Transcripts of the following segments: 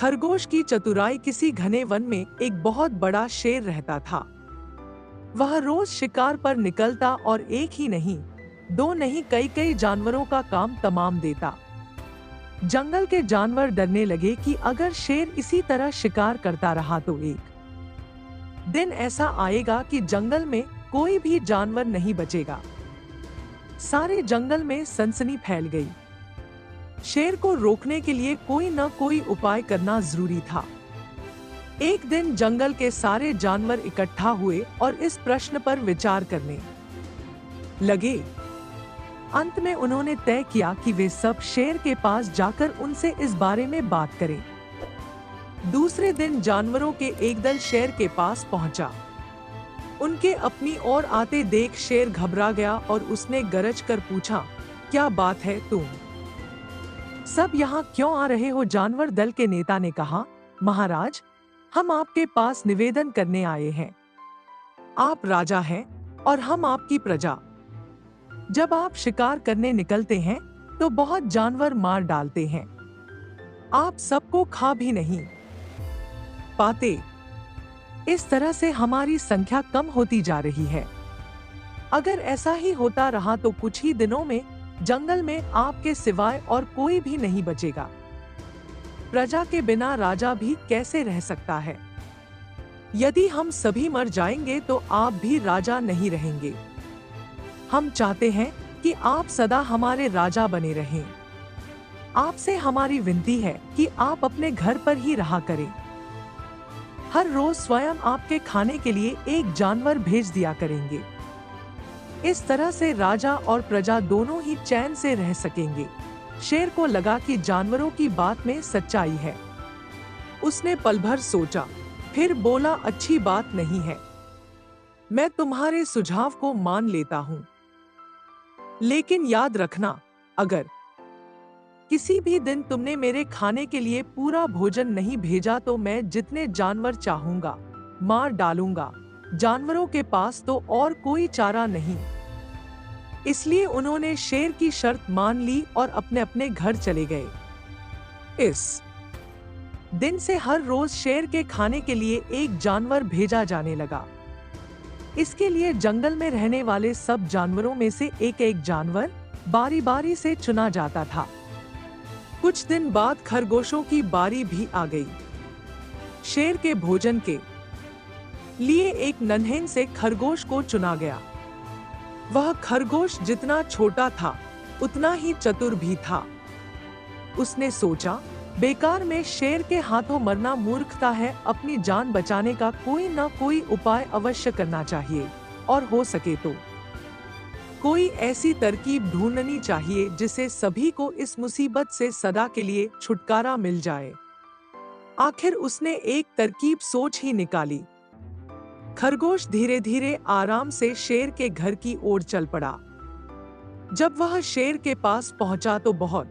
खरगोश की चतुराई। किसी घने वन में एक बहुत बड़ा शेर रहता था। वह रोज शिकार पर निकलता और एक ही नहीं, दो नहीं, कई कई जानवरों का काम तमाम देता। जंगल के जानवर डरने लगे कि अगर शेर इसी तरह शिकार करता रहा तो एक दिन ऐसा आएगा कि जंगल में कोई भी जानवर नहीं बचेगा। सारे जंगल में सनसनी फैल गई। शेर को रोकने के लिए कोई न कोई उपाय करना जरूरी था। एक दिन जंगल के सारे जानवर इकट्ठा हुए और इस प्रश्न पर विचार करने लगे। अंत में उन्होंने तय किया कि वे सब शेर के पास जाकर उनसे इस बारे में बात करें। दूसरे दिन जानवरों के एक दल शेर के पास पहुंचा। उनके अपनी ओर आते देख शेर घबरा गया और उसने गरज कर पूछा, क्या बात है, तुम सब यहाँ क्यों आ रहे हो? जानवर दल के नेता ने कहा, महाराज, हम आपके पास निवेदन करने आए हैं। आप राजा हैं और हम आपकी प्रजा। जब आप शिकार करने निकलते हैं तो बहुत जानवर मार डालते हैं। आप सबको खा भी नहीं पाते। इस तरह से हमारी संख्या कम होती जा रही है। अगर ऐसा ही होता रहा तो कुछ ही दिनों में जंगल में आपके सिवाय और कोई भी नहीं बचेगा। प्रजा के बिना राजा भी कैसे रह सकता है? यदि हम सभी मर जाएंगे तो आप भी राजा नहीं रहेंगे। हम चाहते हैं कि आप सदा हमारे राजा बने रहें। आपसे हमारी विनती है कि आप अपने घर पर ही रहा करें। हर रोज स्वयं आपके खाने के लिए एक जानवर भेज दिया करेंगे। इस तरह से राजा और प्रजा दोनों ही चैन से रह सकेंगे। शेर को लगा कि जानवरों की बात में सच्चाई है। उसने पल भर सोचा, फिर बोला, अच्छी बात नहीं है, मैं तुम्हारे सुझाव को मान लेता हूँ। लेकिन याद रखना, अगर किसी भी दिन तुमने मेरे खाने के लिए पूरा भोजन नहीं भेजा तो मैं जितने जानवर चाहूंगा मार डालूंगा। जानवरों के पास तो और कोई चारा नहीं। इसलिए उन्होंने शेर की शर्त मान ली और अपने अपने घर चले गए। इस दिन से हर रोज शेर के खाने के लिए एक जानवर भेजा जाने लगा। इसके लिए जंगल में रहने वाले सब जानवरों में से एक एक जानवर बारी बारी से चुना जाता था। कुछ दिन बाद खरगोशों की बारी भी आ गई। शेर के भोजन के लिए एक नन्हें से खरगोश को चुना गया। वह खरगोश जितना छोटा था उतना ही चतुर भी था। उसने सोचा, बेकार में शेर के हाथों मरना मूर्खता है। अपनी जान बचाने का कोई न कोई उपाय अवश्य करना चाहिए और हो सके तो कोई ऐसी तरकीब ढूंढनी चाहिए जिससे सभी को इस मुसीबत से सदा के लिए छुटकारा मिल जाए। आखिर उसने एक तरकीब सोच ही निकाली। खरगोश धीरे धीरे आराम से शेर के घर की ओर चल पड़ा। जब वह शेर के पास पहुंचा तो बहुत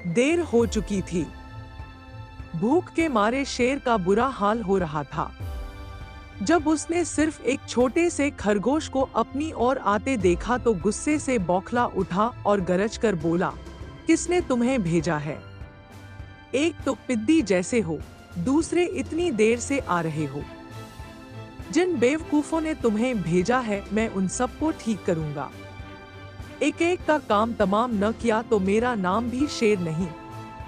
देर हो चुकी थी। भूख के मारे शेर का बुरा हाल हो रहा था। जब उसने सिर्फ एक छोटे से खरगोश को अपनी ओर आते देखा तो गुस्से से बौखला उठा और गरज कर बोला, किसने तुम्हें भेजा है? एक तो पिद्दी जैसे हो, दूसरे इतनी देर से आ रहे हो। जिन बेवकूफों ने तुम्हें भेजा है मैं उन सबको ठीक करूंगा। एक एक का काम तमाम न किया तो मेरा नाम भी शेर नहीं।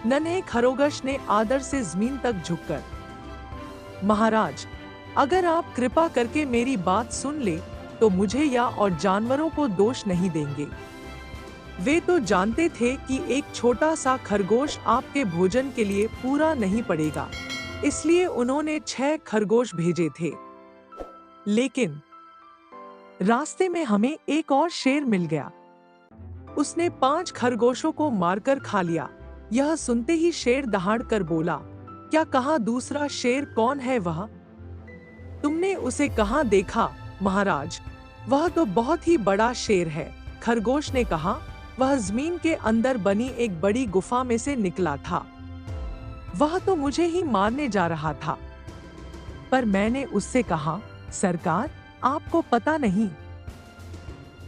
नन्हे खरगोश ने आदर से जमीन तक झुककर, महाराज, अगर आप कृपा करके मेरी बात सुन ले तो मुझे या और जानवरों को दोष नहीं देंगे। वे तो जानते थे कि एक छोटा सा खरगोश आपके भोजन के लिए पूरा नहीं पड़ेगा, इसलिए उन्होंने 6 खरगोश भेजे थे। लेकिन रास्ते में हमें एक और शेर मिल गया। उसने 5 खरगोशों को मारकर खा लिया। यह सुनते ही शेर दहाड़ कर बोला, क्या कहा? दूसरा शेर कौन है वह? तुमने उसे कहाँ देखा? महाराज, वह तो बहुत ही बड़ा शेर है। खरगोश ने कहा, वह जमीन के अंदर बनी एक बड़ी गुफा में से निकला था। वह तो मुझे ही मारने जा रहा था। पर मैंने उससे कहा, सरकार, आपको पता नहीं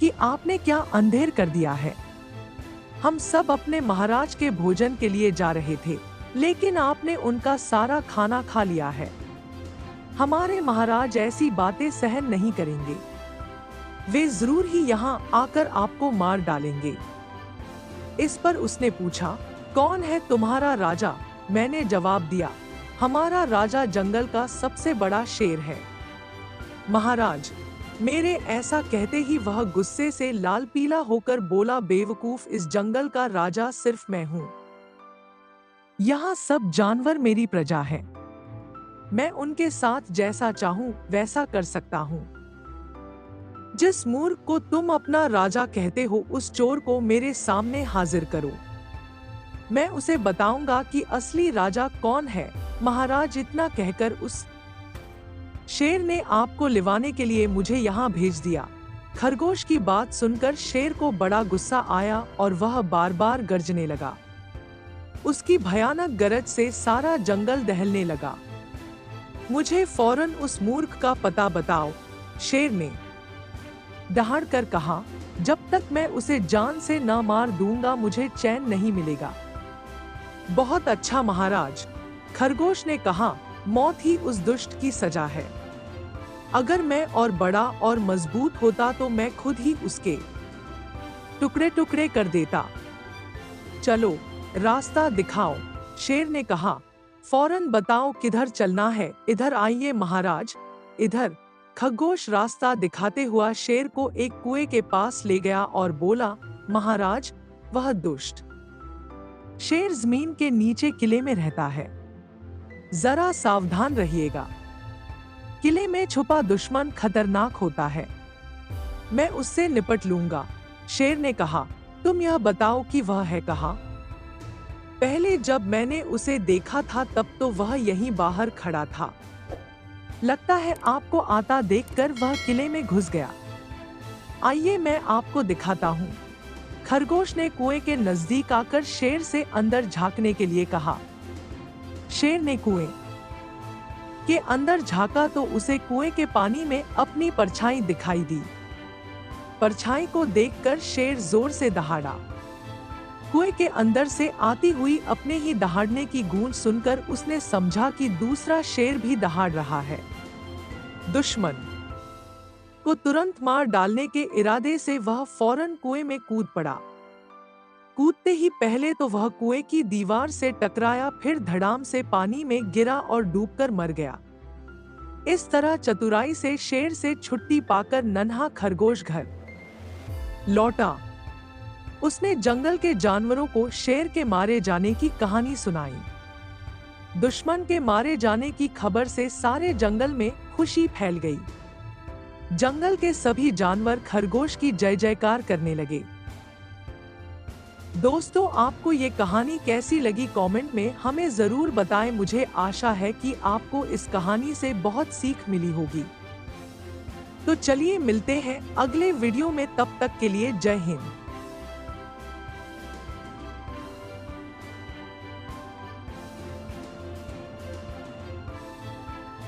कि आपने क्या अंधेर कर दिया है। हम सब अपने महाराज के भोजन के लिए जा रहे थे, लेकिन आपने उनका सारा खाना खा लिया है। हमारे महाराज ऐसी बातें सहन नहीं करेंगे। वे जरूर ही यहाँ आकर आपको मार डालेंगे। इस पर उसने पूछा, कौन है तुम्हारा राजा? मैंने जवाब दिया, हमारा राजा जंगल का सबसे बड़ा शेर है। महाराज, मेरे ऐसा कहते ही वह गुस्से से लाल पीला होकर बोला, बेवकूफ, इस जंगल का राजा सिर्फ मैं हूँ। यहाँ सब जानवर मेरी प्रजा है। मैं उनके साथ जैसा चाहूँ वैसा कर सकता हूँ। जिस मूर्ख को तुम अपना राजा कहते हो, उस चोर को मेरे सामने हाजिर करो। मैं उसे बताऊंगा कि असली राजा कौन है। महाराज, इतना कहकर उस शेर ने आपको लिवाने के लिए मुझे यहाँ भेज दिया। खरगोश की बात सुनकर शेर को बड़ा गुस्सा आया और वह बार बार गर्जने लगा। उसकी भयानक गरज से सारा जंगल दहलने लगा। मुझे फौरन उस मूर्ख का पता बताओ, शेर ने दहाड़ कर कहा। जब तक मैं उसे जान से न मार दूंगा मुझे चैन नहीं मिलेगा। बहुत अच्छा महाराज, खरगोश ने कहा, मौत ही उस दुष्ट की सजा है। अगर मैं और बड़ा और मजबूत होता तो मैं खुद ही उसके टुकड़े टुकड़े कर देता। चलो, रास्ता दिखाओ, शेर ने कहा। फौरन बताओ किधर चलना है। इधर आइए महाराज, इधर। खरगोश रास्ता दिखाते हुआ शेर को एक कुएं के पास ले गया और बोला, महाराज, वह दुष्ट शेर जमीन के नीचे किले में रहता है। जरा सावधान रहिएगा। किले में छुपा दुश्मन खतरनाक होता है। मैं उससे निपट लूंगा। शेर ने कहा, तुम यह बताओ कि वह है कहाँ? पहले जब मैंने उसे देखा था तब तो वह यहीं बाहर खड़ा था। लगता है आपको आता देखकर वह किले में घुस गया। आइए मैं आपको दिखाता हूँ। खरगोश ने कुएं के नजदीक आकर शेर से अंदर झांकने के लिए कहा। शेर ने कुएं के अंदर झांका तो उसे कुएं के पानी में अपनी परछाई दिखाई दी। परछाई को देखकर शेर जोर से दहाड़ा। कुएं के अंदर से आती हुई अपने ही दहाड़ने की गूंज सुनकर उसने समझा कि दूसरा शेर भी दहाड़ रहा है। दुश्मन को तुरंत मार डालने के इरादे से वह फौरन कुएं में कूद पड़ा। कूदते ही पहले तो वह कुएं की दीवार से टकराया, फिर धड़ाम से पानी में गिरा और डूबकर मर गया। इस तरह चतुराई से शेर से छुट्टी पाकर नन्हा खरगोश घर लौटा। उसने जंगल के जानवरों को शेर के मारे जाने की कहानी सुनाई। दुश्मन के मारे जाने की खबर से सारे जंगल में खुशी फैल गई। जंगल के सभी जानवर खरगोश की जय जयकार करने लगे। दोस्तों, आपको ये कहानी कैसी लगी कमेंट में हमें जरूर बताएं। मुझे आशा है कि आपको इस कहानी से बहुत सीख मिली होगी। तो चलिए मिलते हैं अगले वीडियो में, तब तक के लिए जय हिंद।